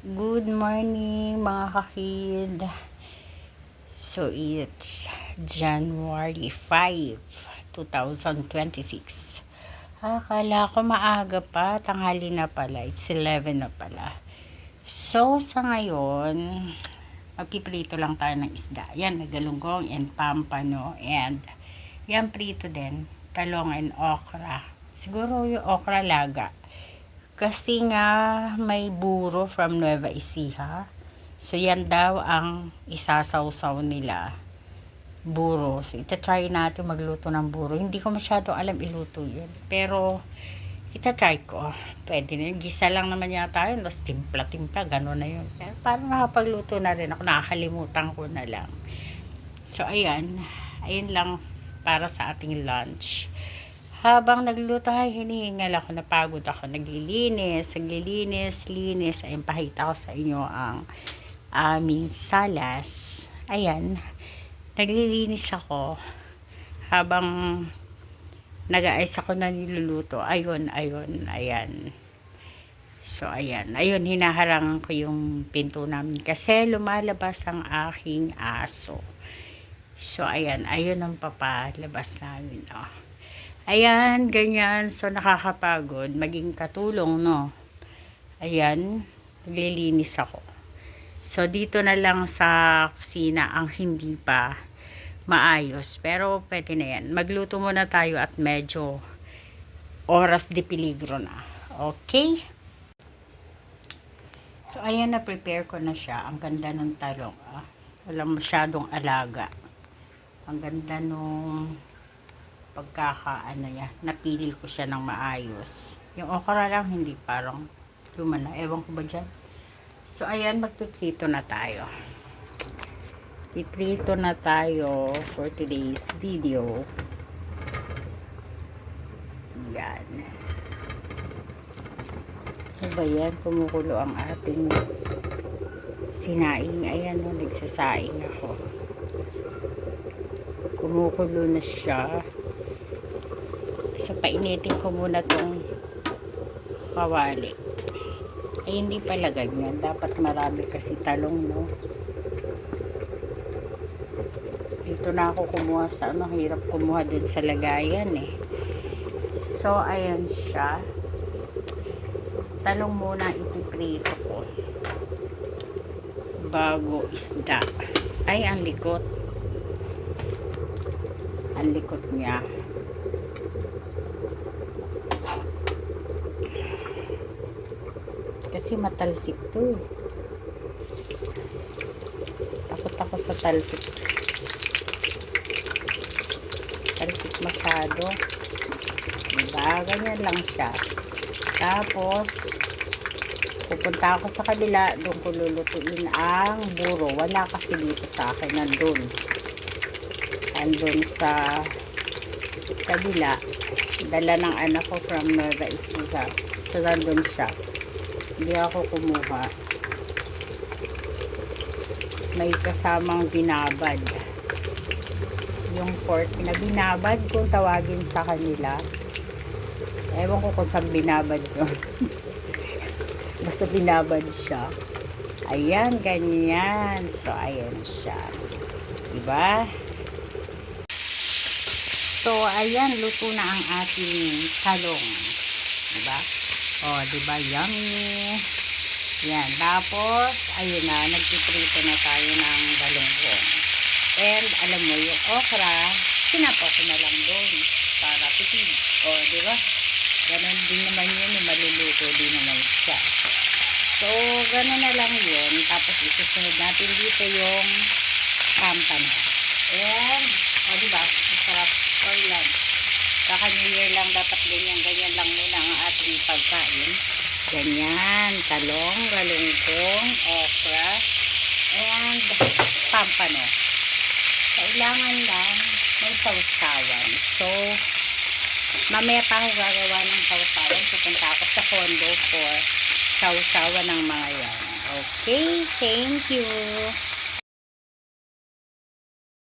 Good morning mga kakid. So it's January 5, 2026. Akala ko maaga pa, tanghali na pala. It's 11 na pala. So sa ngayon, magpiprito lang tayo ng isda. Yan, nagalunggong and pampano. And yan prito din, talong and okra. Siguro yung okra laga. Kasi nga may buro from Nueva Ecija. So yan daw ang isasawsaw nila. Buro. So itatry natin magluto ng buro. Hindi ko masyado alam iluto yun. Pero itatry ko. Pwede na yun. Gisa lang naman yata yun. Tapos timpla-timpla. Gano'n na yun. Pero parang nakapagluto na rin ako. Nakakalimutan ko na lang. So ayan. Ayun lang para sa ating lunch. Habang nagluluto ay hinihingal ako, napagod ako, linis. Ayun, pakita ko sa inyo ang aming salas. Ayan, naglilinis ako habang nag-aayos ako na niluluto. Ayan. So, ayan, hinaharang ko yung pinto namin kasi lumalabas ang aking aso. So, ayan ang papalabas namin, oh. Ayan, ganyan. So, nakakapagod. Maging katulong, no? Ayan, naglilinis ako. So, dito na lang sa kusina ang hindi pa maayos. Pero, pwede na yan. Magluto muna tayo at medyo oras de peligro na. Okay? So, ayan, na-prepare ko na siya. Ang ganda ng talong. Walang masyadong alaga. Ang ganda nung napili ko siya ng maayos. Yung okra lang, hindi parang luma na. Ewan ko ba dyan? So, ayan, magpiprito na tayo. Piprito na tayo for today's video. Yan. Ano ba yan? Kumukulo ang ating sinaing. Ayan, nagsasaing ako. Kumukulo na siya. So, painitin ko muna tong kawali. Ay, hindi pala ganyan. Dapat marami kasi talong, no? Dito na ako kumuha sa hirap kumuha din sa lagayan, eh. So, ayan siya. Talong muna ipiprito ko. Bago isda. Ay, ang likot. Ang likot niya. Kasi matalsik to. Takot ako sa talsik. Talsik masyado. Diba? Ganyan lang siya. Tapos, pupunta ako sa kabila. Doon ko lulutuin ang buro. Wala kasi dito sa akin. Nandun sa kabila. Dala ng anak ko from Nueva Ecija. So, nandun siya. Hindi ako kumuha. May kasamang binabad. Yung pork na binabad, kung tawagin sa kanila. Ewan ko kung saan binabad yun. Basta binabad siya. Ayan, ganyan. So, ayan siya. Diba? So, ayan, luto na ang ating talong. Diba? Oh, diba? Yummy. Yan. Tapos, ayun na, nagpiprito na tayo ng galunggong. And, alam mo, yung okra, sinapaw ko na lang doon para tipid. Oh, diba? Ganun din naman yun, maluluto din naman siya. So, ganun na lang yun. Tapos, isusunod natin dito yung pampano. And, oh, diba? Masarap for lunch. Kaka New Year lang dapat ganyan lang muna ang ating pagkain. Ganyan, talong, galunggong, okra, and pampano. Kailangan lang may sausawan. So, mamaya pa ako gagawa ng sausawan. Pupunta ako sa condo for sausawan ng mga yan. Okay, thank you.